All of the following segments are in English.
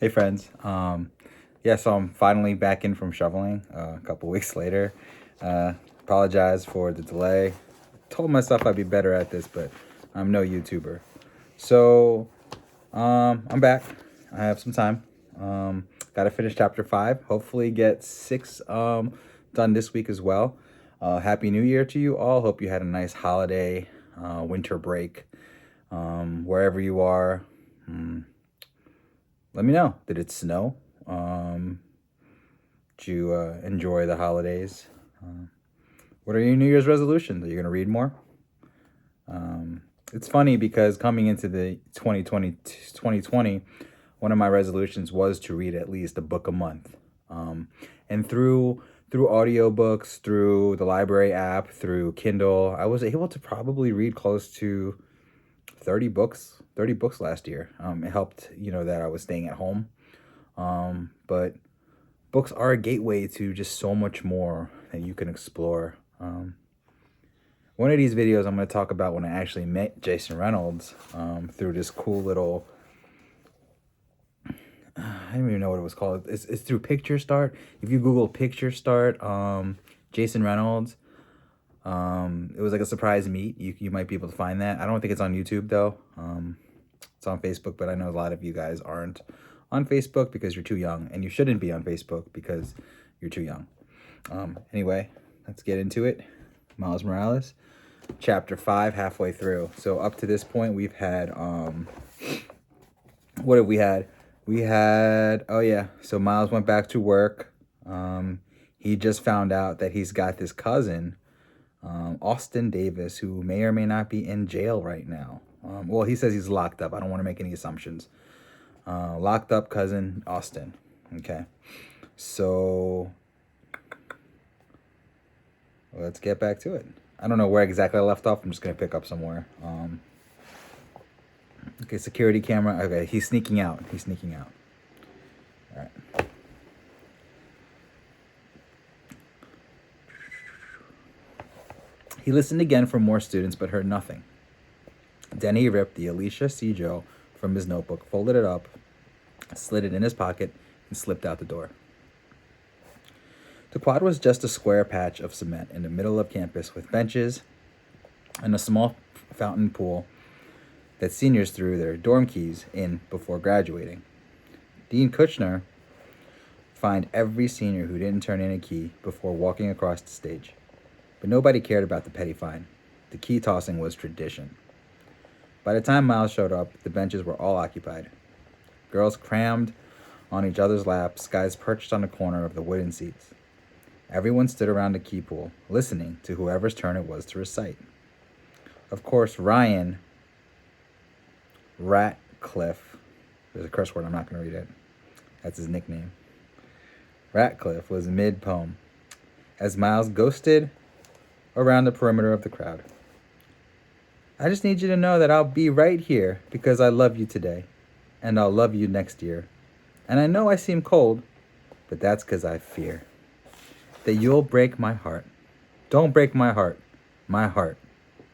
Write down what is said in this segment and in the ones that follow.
Hey friends. Yeah, so I'm finally back in from shoveling a couple weeks later. Apologize for the delay. Told myself I'd be better at this, but I'm no YouTuber. So I'm back. I have some time. Got to finish chapter 5. Hopefully get 6 done this week as well. Happy New Year to you all. Hope you had a nice holiday, winter break, wherever you are. Let me know. Did it snow? Did you enjoy the holidays? What are your New Year's resolutions? Are you going to read more? It's funny because coming into the 2020, one of my resolutions was to read at least a book a month. And through audiobooks, through the library app, through Kindle, I was able to probably read close to 30 books last year. It helped, that I was staying at home. But books are a gateway to just so much more that you can explore. One of these videos I'm going to talk about when I actually met Jason Reynolds through this cool little, I don't even know what it was called. It's through Picture Start. If you Google Picture Start, Jason Reynolds, it was like a surprise meet. You might be able to find that. I don't think it's on YouTube though. It's on Facebook, but I know a lot of you guys aren't on Facebook because you're too young, and you shouldn't be on Facebook because you're too young. Anyway, let's get into it. Miles Morales, chapter 5, halfway through. So up to this point, we've had what have we had? We had so Miles went back to work. He just found out that he's got this cousin, Austin Davis, who may or may not be in jail right now. Well, he says he's locked up. I don't want to make any assumptions. Locked up cousin Austin. Okay. So let's get back to it. I don't know where exactly I left off. I'm just going to pick up somewhere. Okay, security camera. Okay, he's sneaking out. All right. He listened again for more students, but heard nothing. Then he ripped the Alicia C. Joe from his notebook, folded it up, slid it in his pocket, and slipped out the door. The quad was just a square patch of cement in the middle of campus with benches and a small fountain pool that seniors threw their dorm keys in before graduating. Dean Kushner fined every senior who didn't turn in a key before walking across the stage. But nobody cared about the petty fine. The key tossing was tradition. By the time Miles showed up, the benches were all occupied. Girls crammed on each other's laps, guys perched on the corner of the wooden seats. Everyone stood around the key pool, listening to whoever's turn it was to recite. Of course, Ryan Ratcliffe, there's a curse word, I'm not going to read it. That's his nickname. Ratcliffe was mid-poem, as Miles ghosted around the perimeter of the crowd. I just need you to know that I'll be right here because I love you today, and I'll love you next year. And I know I seem cold, but that's because I fear that you'll break my heart. Don't break my heart. My heart.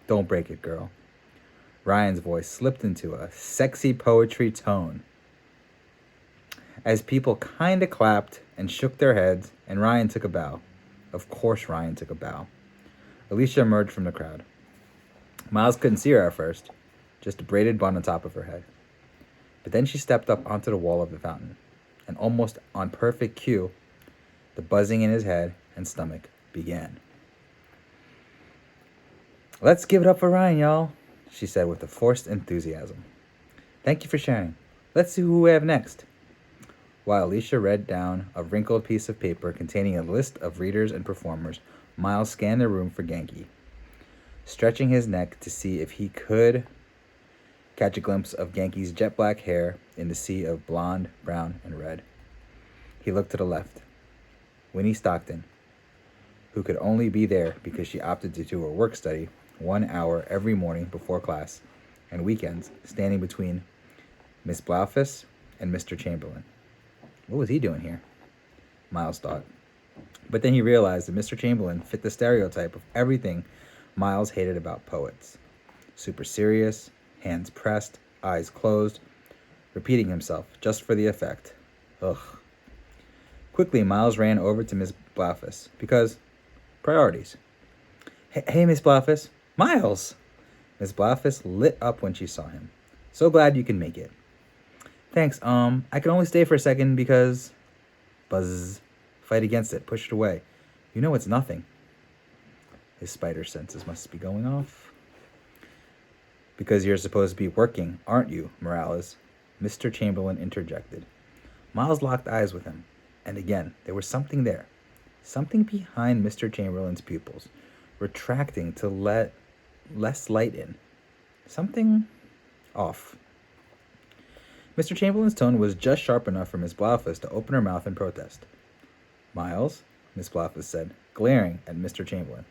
Don't break it, girl. Ryan's voice slipped into a sexy poetry tone. As people kinda clapped and shook their heads, and Ryan took a bow. Of course Ryan took a bow. Alicia emerged from the crowd. Miles couldn't see her at first, just a braided bun on top of her head. But then she stepped up onto the wall of the fountain, and almost on perfect cue, the buzzing in his head and stomach began. Let's give it up for Ryan, y'all, she said with a forced enthusiasm. Thank you for sharing. Let's see who we have next. While Alicia read down a wrinkled piece of paper containing a list of readers and performers, Miles scanned the room for Genki, stretching his neck to see if he could catch a glimpse of Genki's jet black hair in the sea of blonde, brown, and red. He looked to the left. Winnie Stockton, who could only be there because she opted to do her work study 1 hour every morning before class and weekends, standing between Miss Blaufus and Mr. Chamberlain. What was he doing here? Miles thought. But then he realized that Mr. Chamberlain fit the stereotype of everything Miles hated about poets. Super serious, hands pressed, eyes closed, repeating himself just for the effect. Ugh. Quickly, Miles ran over to Miss Blaufus, because priorities. Hey, Miss Blaufus. Miles! Miss Blaufus lit up when she saw him. So glad you can make it. Thanks, I can only stay for a second because... Buzz. Fight against it. Push it away. You know it's nothing. His spider senses must be going off. Because you're supposed to be working, aren't you, Morales? Mr. Chamberlain interjected. Miles locked eyes with him, and again, there was something there. Something behind Mr. Chamberlain's pupils, retracting to let less light in. Something off. Mr. Chamberlain's tone was just sharp enough for Miss Blaufus to open her mouth in protest. Miles, Miss Blaufus said, glaring at Mr. Chamberlain.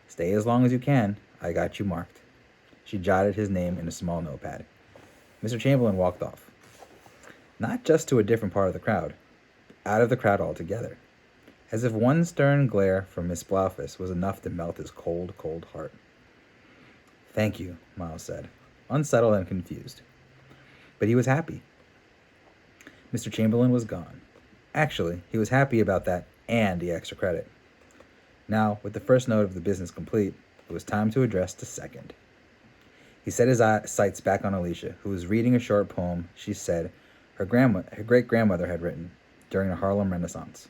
Stay as long as you can. I got you marked. She jotted his name in a small notepad. Mr. Chamberlain walked off. Not just to a different part of the crowd, out of the crowd altogether. As if one stern glare from Miss Blaufus was enough to melt his cold, cold heart. Thank you, Miles said, unsettled and confused. But he was happy. Mr. Chamberlain was gone. Actually, he was happy about that and the extra credit. Now, with the first note of the business complete, it was time to address the second. He set his sights back on Alicia, who was reading a short poem she said her great-grandmother had written during the Harlem Renaissance.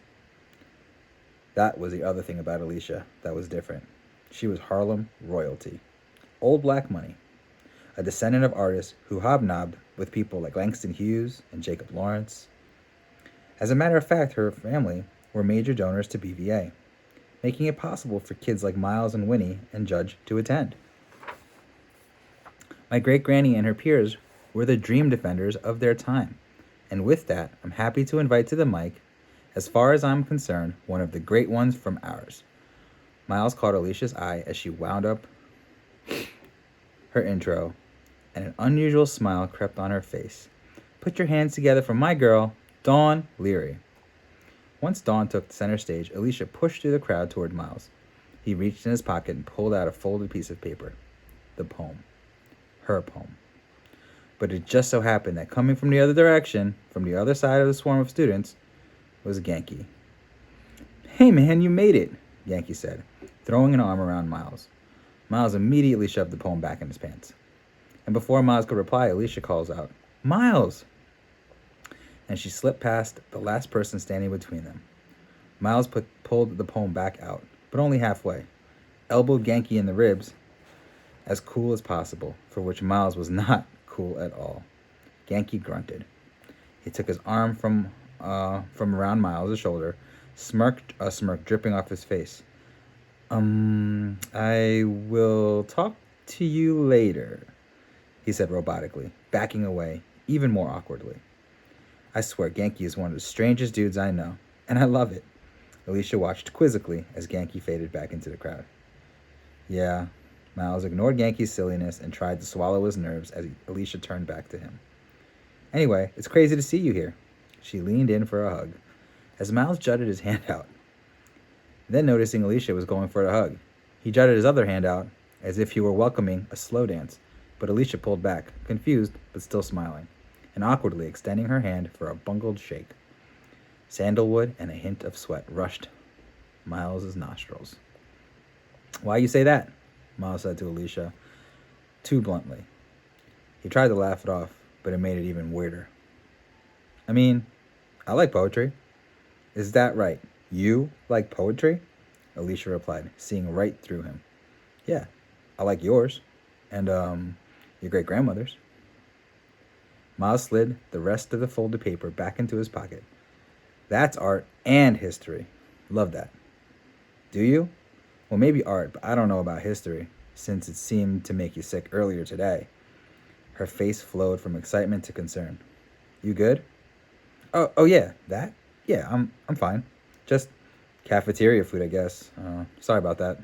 That was the other thing about Alicia that was different. She was Harlem royalty. Old black money. A descendant of artists who hobnobbed with people like Langston Hughes and Jacob Lawrence. As a matter of fact, her family were major donors to BVA, making it possible for kids like Miles and Winnie and Judge to attend. My great-granny and her peers were the dream defenders of their time, and with that, I'm happy to invite to the mic, as far as I'm concerned, one of the great ones from ours. Miles caught Alicia's eye as she wound up her intro, and an unusual smile crept on her face. Put your hands together for my girl, Dawn Leary. Once Dawn took center stage, Alicia pushed through the crowd toward Miles. He reached in his pocket and pulled out a folded piece of paper. The poem. Her poem. But it just so happened that coming from the other direction, from the other side of the swarm of students, was Genki. Hey man, you made it, Genki said, throwing an arm around Miles. Miles immediately shoved the poem back in his pants. And before Miles could reply, Alicia calls out, Miles! And she slipped past the last person standing between them. Miles pulled the poem back out, but only halfway, elbowed Genki in the ribs, as cool as possible, for which Miles was not cool at all. Genki grunted. He took his arm from around Miles' shoulder, a smirk dripping off his face. I will talk to you later, he said robotically, backing away, even more awkwardly. I swear Genki is one of the strangest dudes I know, and I love it. Alicia watched quizzically as Genki faded back into the crowd. Yeah, Miles ignored Genki's silliness and tried to swallow his nerves as Alicia turned back to him. Anyway, it's crazy to see you here. She leaned in for a hug, as Miles jutted his hand out. Then noticing Alicia was going for a hug, he jutted his other hand out, as if he were welcoming a slow dance, but Alicia pulled back, confused but still smiling, and awkwardly extending her hand for a bungled shake. Sandalwood and a hint of sweat rushed Miles's nostrils. Why you say that? Miles said to Alicia, too bluntly. He tried to laugh it off, but it made it even weirder. I mean, I like poetry. Is that right? You like poetry? Alicia replied, seeing right through him. Yeah, I like yours. And, your great-grandmother's. Miles slid the rest of the folded paper back into his pocket. That's art and history. Love that. Do you? Well, maybe art, but I don't know about history, since it seemed to make you sick earlier today. Her face flowed from excitement to concern. You good? Oh yeah, that? Yeah, I'm fine. Just cafeteria food, I guess. Sorry about that.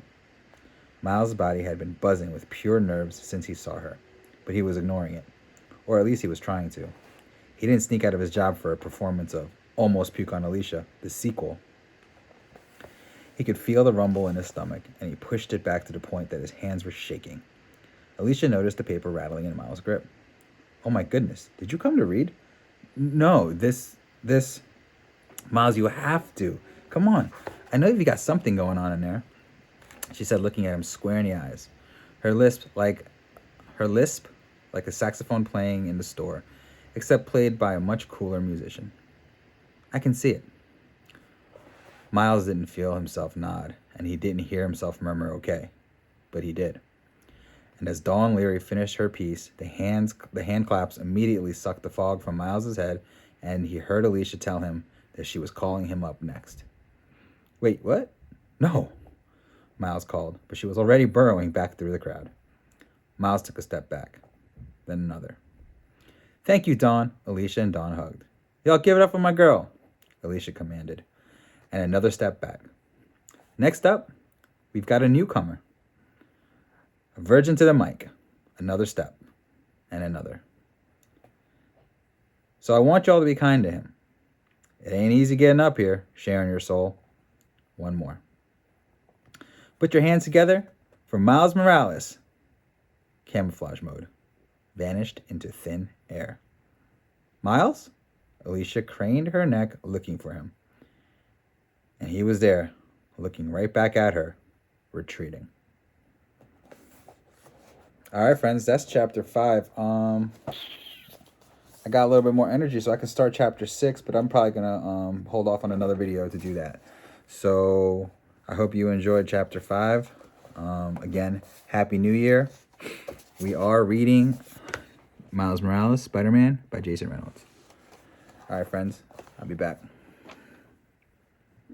Miles' body had been buzzing with pure nerves since he saw her, but he was ignoring it. Or at least he was trying to. He didn't sneak out of his job for a performance of Almost Puke on Alicia, the sequel. He could feel the rumble in his stomach, and he pushed it back to the point that his hands were shaking. Alicia noticed the paper rattling in Miles' grip. Oh my goodness. Did you come to read? No, this, Miles, you have to. Come on. I know you got something going on in there, she said, looking at him square in the eyes. Her lisp like a saxophone playing in the store, except played by a much cooler musician. I can see it. Miles didn't feel himself nod, and he didn't hear himself murmur okay, but he did. And as Dawn Leary finished her piece, the hand claps immediately sucked the fog from Miles's head, and he heard Alicia tell him that she was calling him up next. Wait, what? No, Miles called, but she was already burrowing back through the crowd. Miles took a step back, then another. Thank you, Dawn. Alicia and Dawn hugged. Y'all give it up for my girl, Alicia commanded, and another step back. Next up, we've got a newcomer. A virgin to the mic. Another step, and another. So I want y'all to be kind to him. It ain't easy getting up here, sharing your soul. One more. Put your hands together for Miles Morales. Camouflage mode. Vanished into thin air. Miles? Alicia craned her neck looking for him. And he was there, looking right back at her, retreating. All right, friends, that's chapter 5. I got a little bit more energy, so I can start chapter 6, but I'm probably going to hold off on another video to do that. So I hope you enjoyed chapter 5. Again, Happy New Year. We are reading Miles Morales, Spider-Man by Jason Reynolds. All right, friends, I'll be back.